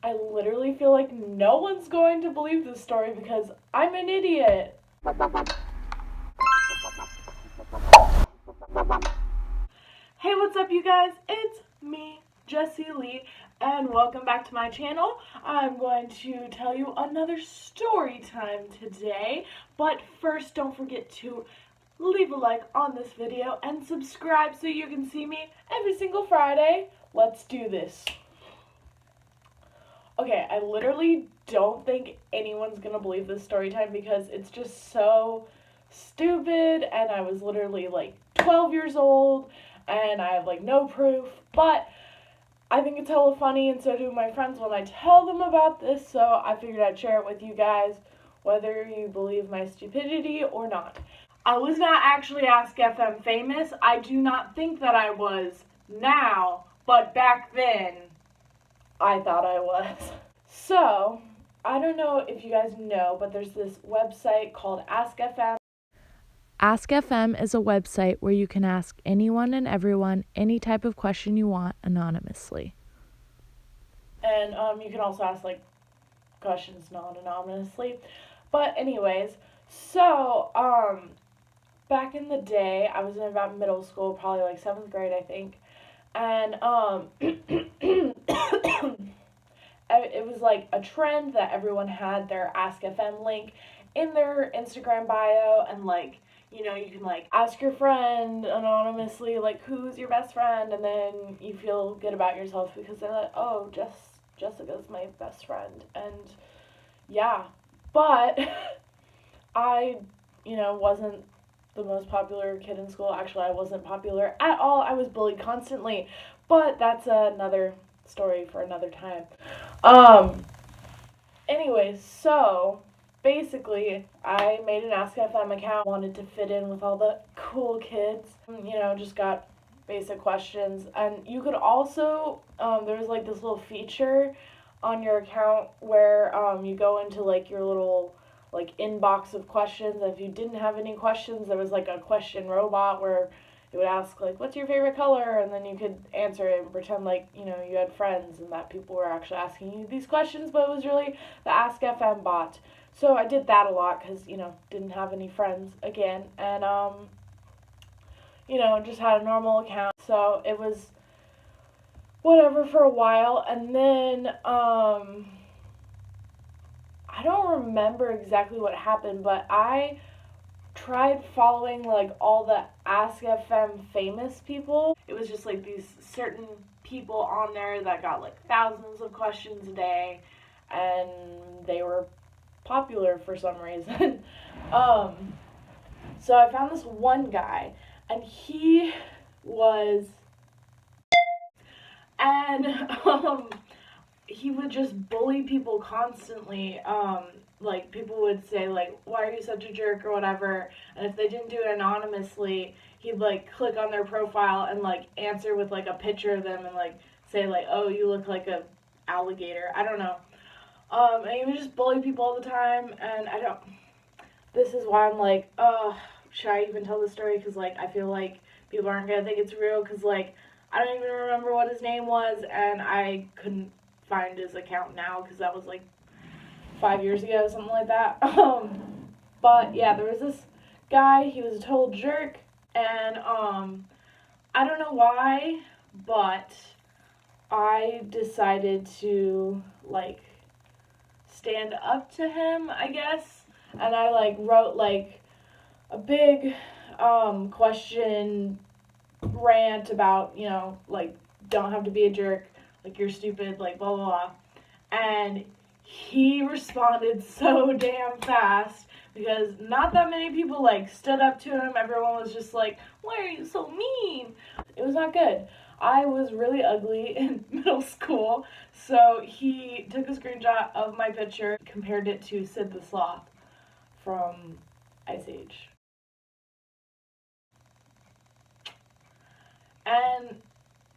I literally feel like no one's going to believe this story because I'm an idiot. Hey, what's up, you guys? It's me, Jessie Lee, and welcome back to my channel. I'm going to tell you another story time today, but first, don't forget to leave a like on this video and subscribe so you can see me every single Friday. Let's do this. Okay, I literally don't think anyone's gonna believe this story time because it's just so stupid, and I was literally like 12 years old and I have like no proof, but I think it's hella funny, and so do my friends when I tell them about this, so I figured I'd share it with you guys, whether you believe my stupidity or not. I was not actually Ask FM famous. I do not think that I was now, but back then, I thought I was. So, I don't know if you guys know, but there's this website called Ask FM. Ask FM is a website where you can ask anyone and everyone any type of question you want anonymously. And you can also ask like questions non-anonymously. But anyways, so back in the day, I was in about middle school, probably like 7th grade, I think. And it was like a trend that everyone had their Ask FM link in their Instagram bio, and like, you know, you can like ask your friend anonymously like who's your best friend, and then you feel good about yourself because they're like, oh, Jessica's my best friend. And yeah, but I, wasn't the most popular kid in school. Actually, I wasn't popular at all. I was bullied constantly, but that's another story for another time. Um, anyways, so basically, I made an Ask FM account, wanted to fit in with all the cool kids, just got basic questions. And you could also, there was like this little feature on your account where you go into like your little like inbox of questions. If you didn't have any questions, there was like a question robot where it would ask like, what's your favorite color, and then you could answer it and pretend like you had friends and that people were actually asking you these questions, but it was really the Ask FM bot. So I did that a lot because didn't have any friends again, and just had a normal account, so it was whatever for a while. And then I don't remember exactly what happened, but I tried following like all the Ask FM famous people. It was just like these certain people on there that got like thousands of questions a day, and they were popular for some reason. So I found this one guy, and he was, and he would just bully people constantly. Like, people would say, like, why are you such a jerk or whatever, and if they didn't do it anonymously, he'd, like, click on their profile and, like, answer with, like, a picture of them and, like, say, like, oh, you look like a alligator. I don't know. And he would just bully people all the time, and this is why I'm like, oh, should I even tell this story? Because, like, I feel like people aren't going to think it's real, because, like, I don't even remember what his name was, and I couldn't find his account now, because that was, like, 5 years ago, something like that. But, yeah, there was this guy, he was a total jerk, and, I don't know why, but I decided to, like, stand up to him, I guess, and I, like, wrote, like, a big, question rant about, like, don't have to be a jerk, like, you're stupid, like, blah, blah, blah. And he responded so damn fast because not that many people, like, stood up to him. Everyone was just like, why are you so mean? It was not good. I was really ugly in middle school, so he took a screenshot of my picture, compared it to Sid the Sloth from Ice Age. And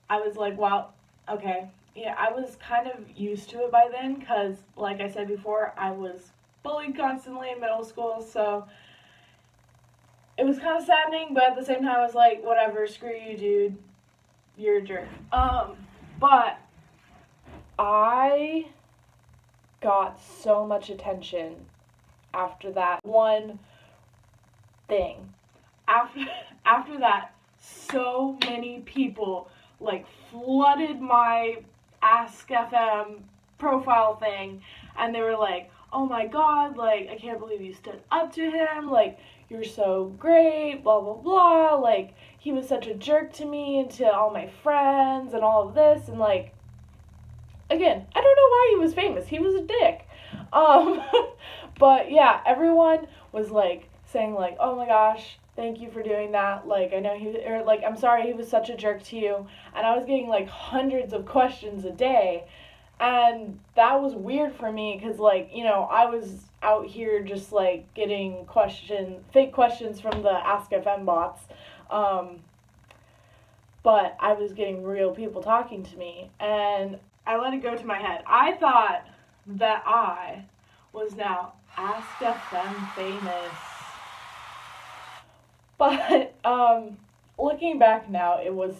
I was like, wow, okay. Yeah, I was kind of used to it by then because, like I said before, I was bullied constantly in middle school, so it was kind of saddening, but at the same time, I was like, whatever, screw you, dude. You're a jerk. But I got so much attention after that one thing. After after that, so many people like flooded my Ask FM profile thing, and they were like, "Oh my god, like I can't believe you stood up to him, like you're so great, blah blah blah, like he was such a jerk to me and to all my friends and all of this," and like, again, I don't know why he was famous. He was a dick. Um, but yeah, everyone was like saying like, "Oh my gosh, thank you for doing that. Like I know or like I'm sorry he was such a jerk to you." And I was getting like hundreds of questions a day, and that was weird for me because like I was out here just like getting fake questions from the Ask FM bots. But I was getting real people talking to me, and I let it go to my head. I thought that I was now Ask FM famous. But looking back now, it was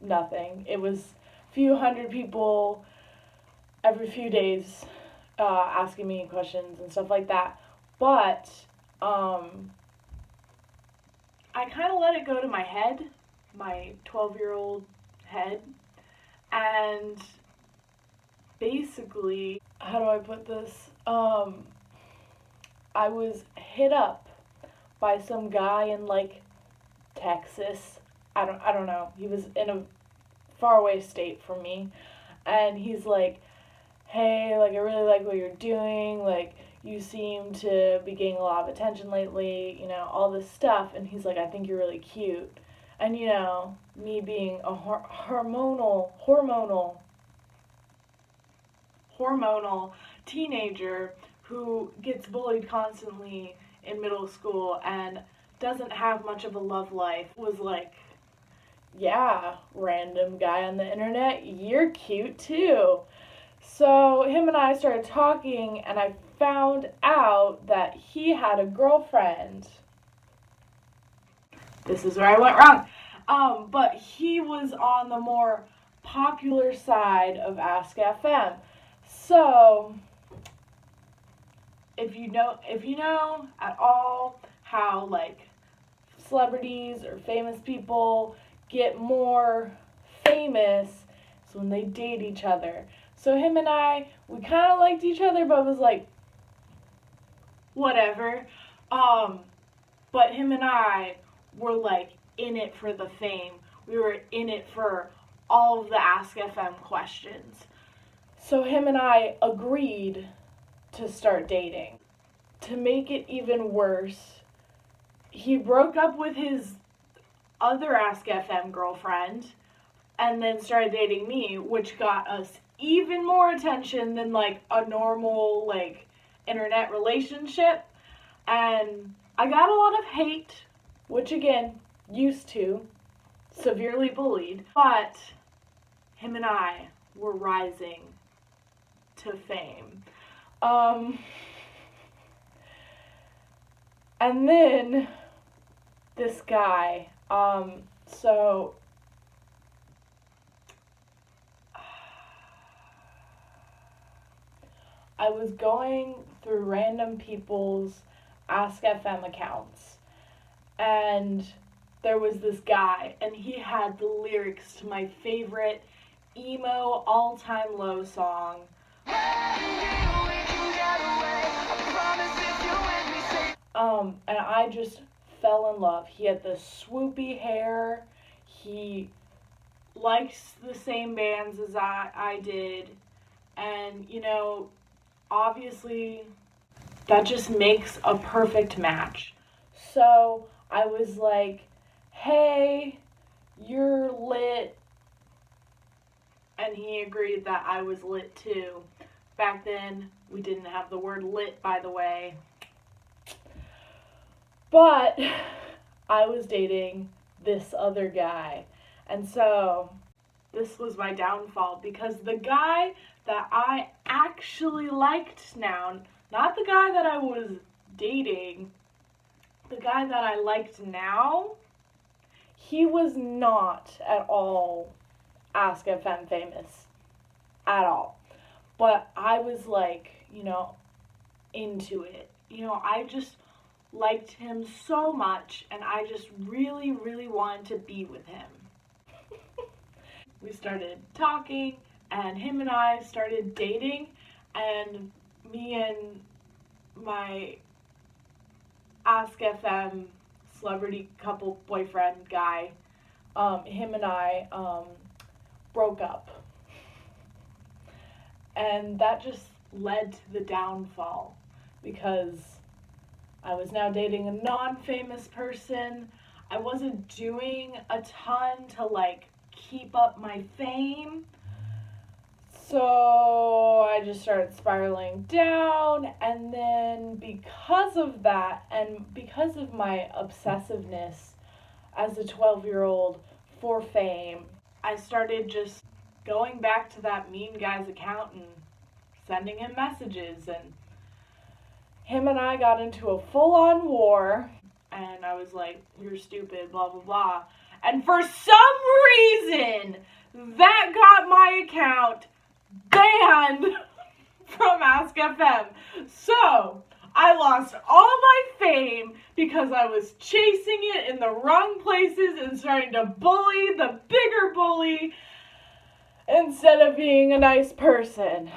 nothing. It was a few hundred people every few days asking me questions and stuff like that. But I kind of let it go to my head, my 12-year-old head, and basically, how do I put this? I was hit up by some guy in like Texas. I don't know. He was in a faraway state from me, and he's like, "Hey, like I really like what you're doing. Like you seem to be getting a lot of attention lately. All this stuff." And he's like, "I think you're really cute." And me being a hormonal teenager who gets bullied constantly in middle school and doesn't have much of a love life, was like, "Yeah, random guy on the internet, you're cute too." So him and I started talking, and I found out that he had a girlfriend. This is where I went wrong. But he was on the more popular side of Ask FM. So if you know at all how like celebrities or famous people get more famous, is when they date each other. So him and I, we kind of liked each other, but it was like whatever. But him and I were like in it for the fame. We were in it for all of the Ask FM questions. So him and I agreed to start dating. To make it even worse, he broke up with his other Ask FM girlfriend and then started dating me, which got us even more attention than like a normal like internet relationship. And I got a lot of hate, which again, used to, severely bullied, but him and I were rising to fame. And then this guy, so I was going through random people's Ask FM accounts, and there was this guy, and he had the lyrics to my favorite emo all-time low song. And I just fell in love. He had this swoopy hair. He likes the same bands as I did. And, obviously that just makes a perfect match. So I was like, "Hey, you're lit." And he agreed that I was lit too. Back then, we didn't have the word lit, by the way. But I was dating this other guy. And so this was my downfall, because the guy that I actually liked now, not the guy that I was dating, the guy that I liked now, he was not at all Ask FM famous. At all. but I was like, into it. I just liked him so much, and I just really, really wanted to be with him. We started talking, and him and I started dating, and me and my Ask FM celebrity couple boyfriend guy, him and I broke up. And that just led to the downfall because I was now dating a non-famous person. I wasn't doing a ton to like keep up my fame. So I just started spiraling down, and then because of that and because of my obsessiveness as a 12-year-old for fame, I started just going back to that mean guy's account and sending him messages, and him and I got into a full-on war, and I was like, "You're stupid, blah blah blah." And for some reason, that got my account banned from Ask FM. So I lost all my fame because I was chasing it in the wrong places and starting to bully the bigger bully instead of being a nice person.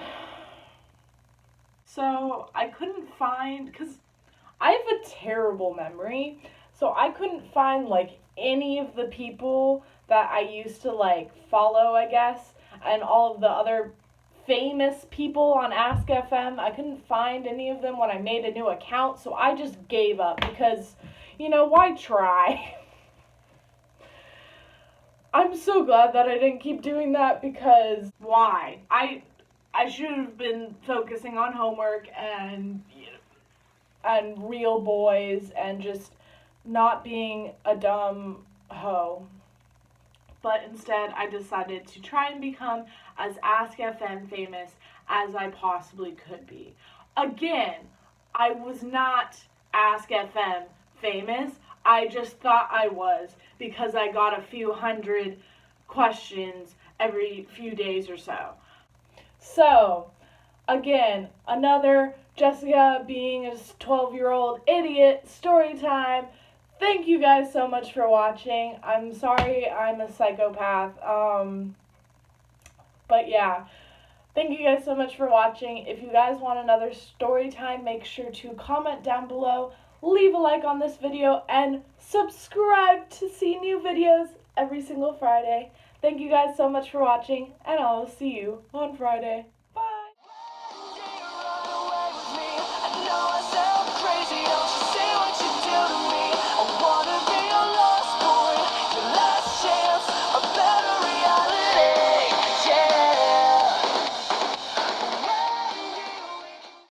So I couldn't find, because I have a terrible memory, so I couldn't find like any of the people that I used to like follow, I guess, and all of the other famous people on Ask FM. I couldn't find any of them when I made a new account, so I just gave up because, why try? I'm so glad that I didn't keep doing that because why? I should have been focusing on homework and real boys and just not being a dumb hoe. But instead, I decided to try and become as Ask FM famous as I possibly could be. Again, I was not Ask FM famous. I just thought I was because I got a few hundred questions every few days or so. So, again, another Jessica being a 12-year-old idiot story time. Thank you guys so much for watching. I'm sorry I'm a psychopath. But yeah. Thank you guys so much for watching. If you guys want another story time, make sure to comment down below, leave a like on this video, and subscribe to see new videos every single Friday. Thank you guys so much for watching, and I'll see you on Friday.